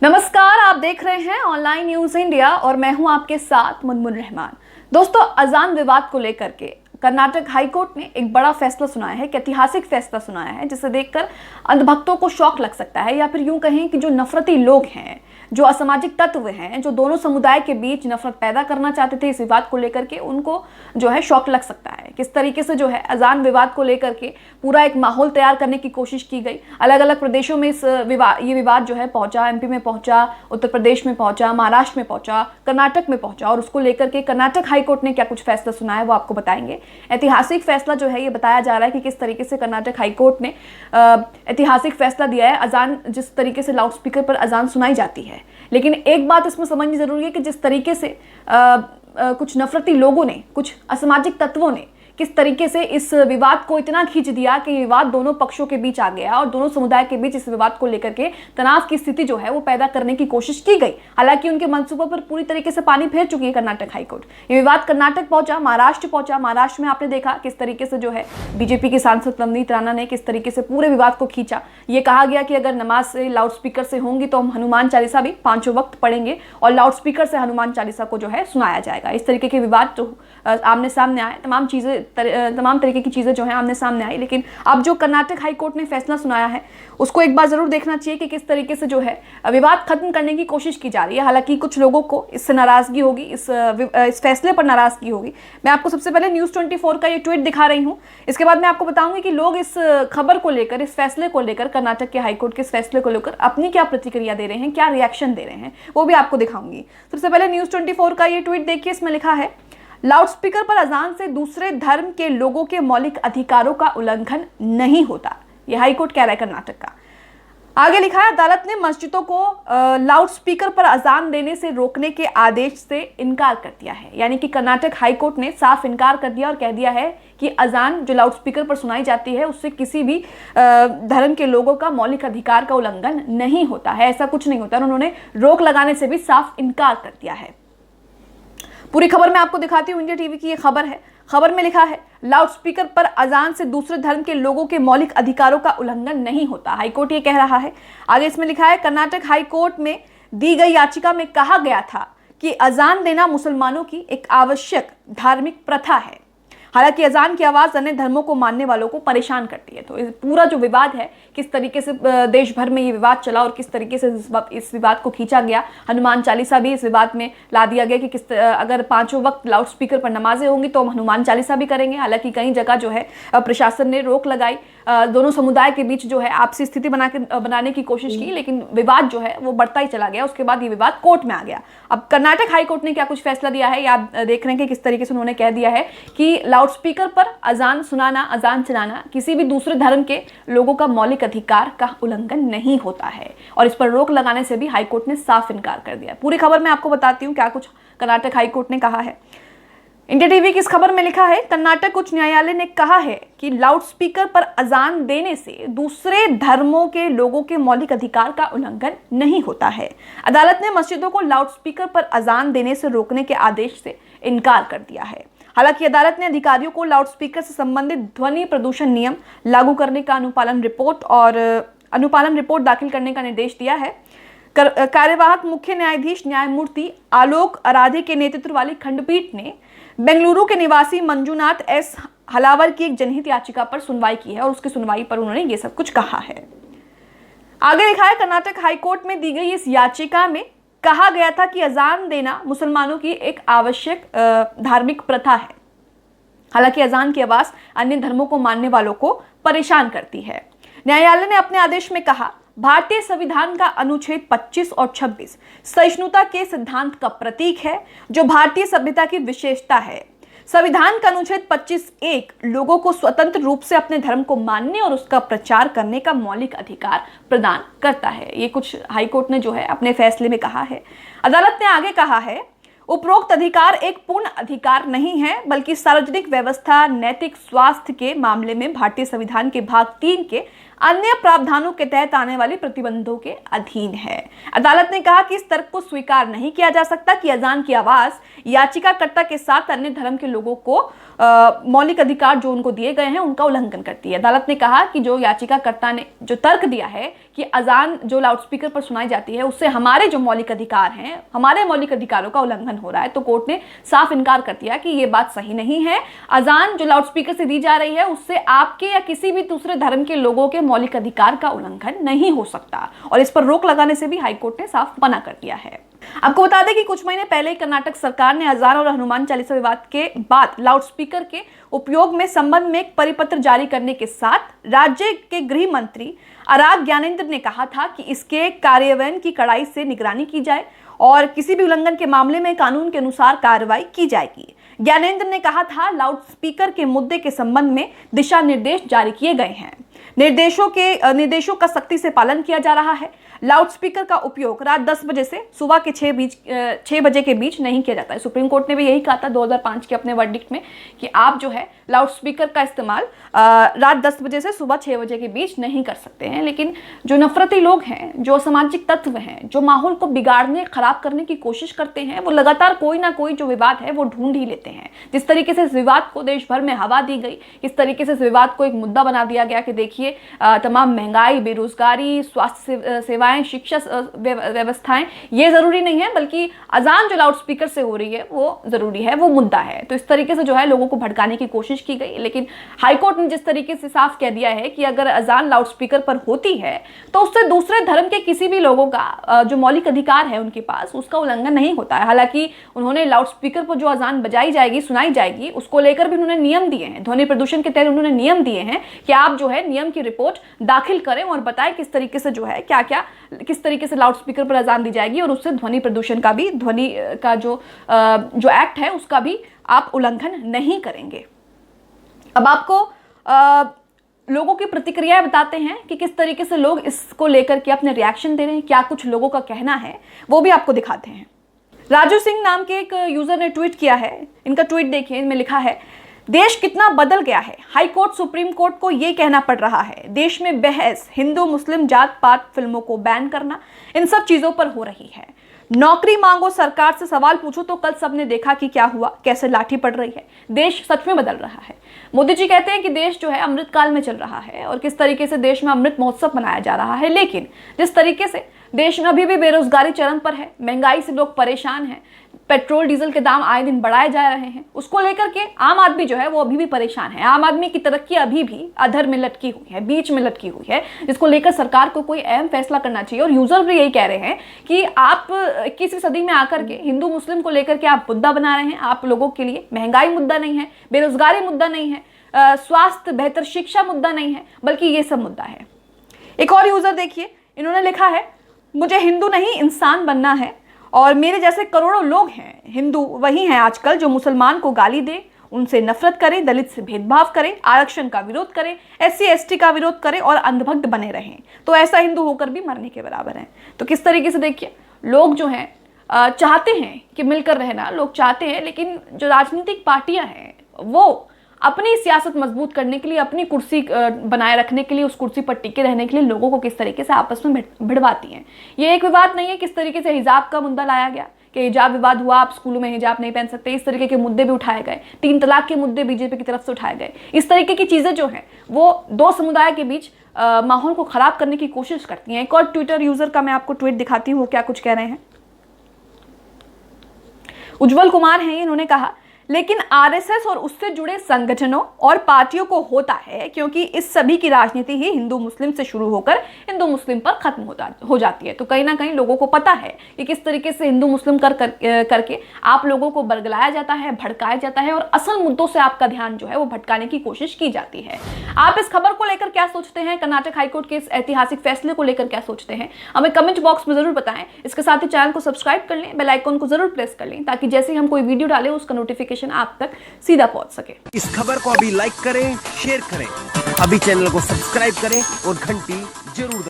नमस्कार, आप देख रहे हैं ऑनलाइन न्यूज इंडिया और मैं हूं आपके साथ मुनमुन रहमान। दोस्तों, अजान विवाद को लेकर के कर्नाटक हाईकोर्ट ने एक बड़ा फैसला सुनाया है, एक ऐतिहासिक फैसला सुनाया है, जिसे देखकर अंधभक्तों को शौक लग सकता है, या फिर यूं कहें कि जो नफरती लोग हैं, जो असामाजिक तत्व हैं, जो दोनों समुदाय के बीच नफरत पैदा करना चाहते थे इस विवाद को लेकर के, उनको जो है शौक लग सकता है। किस तरीके से जो है अजान विवाद को लेकर के पूरा एक माहौल तैयार करने की कोशिश की गई। अलग अलग प्रदेशों में ये विवाद जो है पहुंचा, एमपी में पहुंचा, उत्तर प्रदेश में पहुंचा, महाराष्ट्र में पहुंचा, कर्नाटक में पहुंचा, और उसको लेकर के कर्नाटक हाईकोर्ट ने क्या कुछ फैसला सुनाया वो आपको बताएंगे। ऐतिहासिक फैसला जो है ये बताया जा रहा है कि किस तरीके से कर्नाटक हाईकोर्ट ने ऐतिहासिक फैसला दिया है। अजान जिस तरीके से लाउड स्पीकर पर अजान सुनाई जाती है, लेकिन एक बात इसमें समझनी जरूरी है कि जिस तरीके से कुछ नफरती लोगों ने, कुछ असामाजिक तत्वों ने किस तरीके से इस विवाद को इतना खींच दिया कि विवाद दोनों पक्षों के बीच आ गया और दोनों समुदाय के बीच इस विवाद को लेकर के तनाव की स्थिति जो है वो पैदा करने की कोशिश की गई। हालांकि उनके मंसूबों पर पूरी तरीके से पानी फेर चुकी है कर्नाटक हाईकोर्ट। ये विवाद कर्नाटक पहुंचा, महाराष्ट्र पहुंचा। महाराष्ट्र में आपने देखा किस तरीके से जो है बीजेपी के सांसद नवनीत राणा ने किस तरीके से पूरे विवाद को खींचा। ये कहा गया कि अगर नमाज से लाउड स्पीकर से होंगी तो हम हनुमान चालीसा भी 5 वक्त पढ़ेंगे और लाउड स्पीकर से हनुमान चालीसा को जो है सुनाया जाएगा। इस तरीके के विवाद जो आमने सामने आए, तमाम तरीके की चीजें जो है आमने सामने आई। लेकिन अब जो कर्नाटक हाईकोर्ट ने फैसला सुनाया है उसको एक बार जरूर देखना चाहिए कि किस तरीके से जो है विवाद खत्म करने की कोशिश की जा रही है। हालांकि कुछ लोगों को इससे नाराजगी होगी, इस फैसले पर नाराजगी होगी। मैं आपको सबसे पहले न्यूज़ 24 का ये ट्वीट दिखा रही हूँ। इसके बाद मैं आपको बताऊंगी कि लोग इस खबर को लेकर, इस फैसले को लेकर, कर्नाटक के हाईकोर्ट के इस फैसले को लेकर अपनी क्या प्रतिक्रिया दे रहे हैं, क्या रिएक्शन दे रहे हैं, वो भी आपको दिखाऊंगी। सबसे पहले न्यूज़ 24 का ये ट्वीट देखिए। इसमें लिखा है, लाउड स्पीकर पर अजान से दूसरे धर्म के लोगों के मौलिक अधिकारों का उल्लंघन नहीं होता। यह हाईकोर्ट कह रहा है कर्नाटक का। आगे लिखा है, अदालत ने मस्जिदों को लाउड स्पीकर पर अजान देने से रोकने के आदेश से इनकार कर दिया है। यानी कि कर्नाटक हाईकोर्ट ने साफ इनकार कर दिया और कह दिया है कि अजान जो लाउड स्पीकर पर सुनाई जाती है उससे किसी भी धर्म के लोगों का मौलिक अधिकार का उल्लंघन नहीं होता है, ऐसा कुछ नहीं होता। और उन्होंने रोक लगाने से भी साफ इनकार कर दिया है। पूरी खबर मैं आपको दिखाती हूँ। इंडिया टीवी की ये खबर है। खबर में लिखा है, लाउड स्पीकर पर अजान से दूसरे धर्म के लोगों के मौलिक अधिकारों का उल्लंघन नहीं होता, हाईकोर्ट ये कह रहा है। आगे इसमें लिखा है, कर्नाटक हाईकोर्ट में दी गई याचिका में कहा गया था कि अजान देना मुसलमानों की एक आवश्यक धार्मिक प्रथा है। हालांकि अजान की आवाज अन्य धर्मों को मानने वालों को परेशान करती है। तो पूरा जो विवाद है, किस तरीके से देश भर में ये विवाद चला और किस तरीके से इस विवाद को खींचा गया। हनुमान चालीसा भी इस विवाद में ला दिया गया कि अगर 5 वक्त लाउड स्पीकर पर नमाजें होंगी तो हम हनुमान चालीसा भी करेंगे। हालांकि कई जगह जो है प्रशासन ने रोक लगाई, दोनों समुदाय के बीच जो है आपसी स्थिति बनाने की कोशिश की, लेकिन विवाद जो है वो बढ़ता ही चला गया। उसके बाद ये विवाद कोर्ट में आ गया। अब कर्नाटक हाईकोर्ट ने क्या कुछ फैसला दिया है, आप देख रहे हैं कि किस तरीके से उन्होंने कह दिया है कि लाउड स्पीकर पर अजान सुनाना, अजान चलाना किसी भी दूसरे धर्म के लोगों का मौलिक अधिकार का उल्लंघन नहीं होता है, और इस पर रोक लगाने से भी हाईकोर्ट ने साफ इनकार कर दिया। पूरी खबर मैं आपको बताती हूँ क्या कुछ कर्नाटक हाईकोर्ट ने कहा है। इंडिया टीवी की इस खबर में लिखा है, कर्नाटक उच्च न्यायालय ने कहा है कि लाउड स्पीकर पर अजान देने से दूसरे धर्मों के लोगों के मौलिक अधिकार का उल्लंघन नहीं होता है। अदालत ने मस्जिदों को लाउड स्पीकर पर अजान देने से रोकने के आदेश से इनकार कर दिया है। हालांकि अदालत ने अधिकारियों को लाउड स्पीकर से संबंधित ध्वनि प्रदूषण नियम लागू करने का अनुपालन रिपोर्ट दाखिल करने का निर्देश दिया है। कार्यवाहक मुख्य न्यायाधीश न्यायमूर्ति आलोक आराधे के नेतृत्व वाली खंडपीठ ने बेंगलुरु के निवासी मंजूनाथ एस हलावर की एक जनहित याचिका पर सुनवाई की है और उसकी सुनवाई पर उन्होंने ये सब कुछ कहा है। आगे लिखा है, कर्नाटक हाईकोर्ट में दी गई इस याचिका में कहा गया था कि अजान देना मुसलमानों की एक आवश्यक धार्मिक प्रथा है। हालांकि अजान की आवाज अन्य धर्मों को मानने वालों को परेशान करती है। न्यायालय ने अपने आदेश में कहा, भारतीय संविधान का अनुच्छेद 25 और 26 सहिष्णुता के सिद्धांत का प्रतीक है, जो भारतीय सभ्यता की विशेषता है। संविधान का अनुच्छेद 25(1) लोगों को स्वतंत्र रूप से अपने धर्म को मानने और उसका प्रचार करने का मौलिक अधिकार प्रदान करता है। ये कुछ हाईकोर्ट ने जो है अपने फैसले में कहा है। अदालत ने आगे कहा है, उपरोक्त अधिकार एक पूर्ण अधिकार नहीं है, बल्कि सार्वजनिक व्यवस्था, नैतिक स्वास्थ्य के मामले में भारतीय संविधान के भाग 3 के अन्य प्रावधानों के तहत आने वाले प्रतिबंधों के अधीन है। अदालत ने कहा कि इस तर्क को स्वीकार नहीं किया जा सकता कि अजान की आवाज याचिकाकर्ता के साथ अन्य धर्म के लोगों को मौलिक अधिकार जो उनको दिए गए हैं उनका उल्लंघन करती है। अदालत ने कहा कि जो याचिकाकर्ता ने जो तर्क दिया है कि अजान जो लाउडस्पीकर पर सुनाई जाती है उससे हमारे जो मौलिक अधिकार हैं, हमारे मौलिक अधिकारों का उल्लंघन हो रहा है, तो कोर्ट ने साफ इनकार कर दिया कि ये बात सही नहीं है। अजान जो लाउडस्पीकर से दी जा रही है उससे आपके या किसी भी दूसरे धर्म के लोगों के मौलिक अधिकार का उल्लंघन नहीं हो सकता, और इस पर रोक लगाने से भी हाईकोर्ट ने साफ मना कर दिया है। आपको बता दें कि कुछ महीने पहले कर्नाटक सरकार ने अजान और हनुमान चालीसा विवाद के बाद लाउडस्पीकर के उपयोग में संबंध में एक परिपत्र जारी करने के साथ राज्य के गृह मंत्री आरआर ज्ञानेंद्र ने कहा था कि इसके कार्यान्वयन की कड़ाई से निगरानी की जाए और किसी भी उल्लंघन के मामले में कानून के अनुसार कार्रवाई की जाएगी। ज्ञानेंद्र ने कहा था, लाउडस्पीकर के मुद्दे के संबंध में दिशा निर्देश जारी किए गए हैं। निर्देशों का सख्ती से पालन किया जा रहा है। लाउडस्पीकर का उपयोग रात 10 बजे से सुबह के 6 बजे के बीच नहीं किया जाता है। सुप्रीम कोर्ट ने भी यही कहा था 2005 के अपने वर्डिक्ट में कि आप जो है लाउडस्पीकर का इस्तेमाल रात 10 बजे से सुबह 6 बजे के बीच नहीं कर सकते हैं। लेकिन जो नफरती लोग हैं, जो असामाजिक तत्व हैं, जो माहौल को बिगाड़ने खराब करने की कोशिश करते हैं, वो लगातार कोई ना कोई जो विवाद है वो ढूंढ ही लेते हैं। जिस तरीके से इस विवाद को देश भर में हवा दी गई, इस तरीके से इस विवाद को एक मुद्दा बना दिया गया कि देखिए तमाम महंगाई, बेरोजगारी, स्वास्थ्य सेवाएं, शिक्षा व्यवस्थाएं, ये जरूरी नहीं है, बल्कि अजान जो लाउडस्पीकर से हो रही है वो जरूरी है, वो मुद्दा है। तो इस तरीके से जो है लोगों को भड़काने की कोशिश की गई। लेकिन हाईकोर्ट ने जिस तरीके से साफ कह दिया है कि अगर अजान लाउडस्पीकर पर होती है तो उससे दूसरे धर्म के किसी भी लोगों का जो मौलिक अधिकार है उनके पास, उसका उल्लंघन नहीं होता है। हालांकि उन्होंने लाउडस्पीकर पर जो अजान बजाई जाएगी, सुनाई जाएगी, उसको लेकर भी उन्होंने नियम दिए हैं। ध्वनि प्रदूषण के तहत उन्होंने नियम दिए हैं कि आप जो है नियम की रिपोर्ट दाखिल करें और बताएं किस तरीके से जो है किस तरीके से लाउडस्पीकर पर अजान दी जाएगी और उससे ध्वनि प्रदूषण का भी, ध्वनि का जो एक्ट है उसका भी आप उल्लंघन नहीं करेंगे। अब आपको लोगों की प्रतिक्रियाएं बताते हैं कि किस तरीके से लोग इसको लेकर के अपने रिएक्शन दे रहे हैं, क्या कुछ लोगों का कहना है, वो भी आपको दिखाते हैं। राजू सिंह नाम के एक यूजर ने ट्वीट किया है। इनका ट्वीट देखिए, इनमें लिखा है, देश कितना बदल गया है। हाई कोर्ट सुप्रीम कोर्ट को यह कहना पड़ रहा है, देश में बहस हिंदू मुस्लिम जात पात फिल्मों को बैन करना, इन सब चीजों पर हो रही है। नौकरी मांगो, सरकार से सवाल पूछो तो कल सबने देखा कि क्या हुआ, कैसे लाठी पड़ रही है। देश सच में बदल रहा है। मोदी जी कहते हैं कि देश जो है अमृत काल में चल रहा है और किस तरीके से देश में अमृत महोत्सव मनाया जा रहा है। लेकिन जिस तरीके से देश में अभी भी बेरोजगारी चरम पर है, महंगाई से लोग परेशान हैं, पेट्रोल डीजल के दाम आए दिन बढ़ाए जा रहे हैं, उसको लेकर के आम आदमी जो है वो अभी भी परेशान है। आम आदमी की तरक्की अभी भी अधर में लटकी हुई है, बीच में लटकी हुई है, जिसको लेकर सरकार को कोई अहम फैसला करना चाहिए। और यूजर भी यही कह रहे हैं कि आप 21वीं सदी में आकर के हिंदू मुस्लिम को लेकर के आप मुद्दा बना रहे हैं। आप लोगों के लिए महंगाई मुद्दा नहीं है, बेरोजगारी मुद्दा नहीं है, स्वास्थ्य बेहतर शिक्षा मुद्दा नहीं है, बल्कि ये सब मुद्दा है। एक और यूजर देखिए, इन्होंने लिखा है, मुझे हिंदू नहीं इंसान बनना है और मेरे जैसे करोड़ों लोग हैं हिंदू वही हैं आजकल जो मुसलमान को गाली दे, उनसे नफरत करें, दलित से भेदभाव करें, आरक्षण का विरोध करें, SC ST का विरोध करें और अंधभक्त बने रहें, तो ऐसा हिंदू होकर भी मरने के बराबर है। तो किस तरीके से देखिए, लोग जो हैं चाहते हैं कि मिलकर रहना, लोग चाहते हैं, लेकिन जो राजनीतिक पार्टियां हैं वो अपनी सियासत मजबूत करने के लिए, अपनी कुर्सी बनाए रखने के लिए, उस कुर्सी पर टिके रहने के लिए लोगों को किस तरीके से आपस में भिड़वाती हैं। ये एक विवाद नहीं है। किस तरीके से हिजाब का मुद्दा लाया गया कि हिजाब विवाद हुआ, आप स्कूलों में हिजाब नहीं पहन सकते, इस तरीके के मुद्दे भी उठाए गए। 3 तलाक के मुद्दे बीजेपी की तरफ से उठाए गए। इस तरीके की चीजें जो हैं वो दो समुदाय के बीच माहौल को खराब करने की कोशिश करती हैं। एक और ट्विटर यूजर का मैं आपको ट्वीट दिखाती हूँ, वो क्या कुछ कह रहे हैं। उज्जवल कुमार हैं, इन्होंने कहा, लेकिन RSS और उससे जुड़े संगठनों और पार्टियों को होता है, क्योंकि इस सभी की राजनीति ही हिंदू मुस्लिम से शुरू होकर हिंदू मुस्लिम पर खत्म हो जाती है। तो कहीं ना कहीं लोगों को पता है कि किस तरीके से हिंदू मुस्लिम करके आप लोगों को बरगलाया जाता है, भड़काया जाता है और असल मुद्दों से आपका ध्यान जो है वो भटकाने की कोशिश की जाती है। आप इस खबर को लेकर क्या सोचते हैं? कर्नाटक हाईकोर्ट के इस ऐतिहासिक फैसले को लेकर क्या सोचते हैं? हमें कमेंट बॉक्स में जरूर बताएं। इसके साथ ही चैनल को सब्सक्राइब कर लें, बेल आइकन को जरूर प्रेस कर लें, ताकि जैसे ही हम कोई वीडियो डालें उसका नोटिफिकेशन आप तक सीधा पहुंच सके। इस खबर को अभी लाइक करें, शेयर करें, अभी चैनल को सब्सक्राइब करें और घंटी जरूर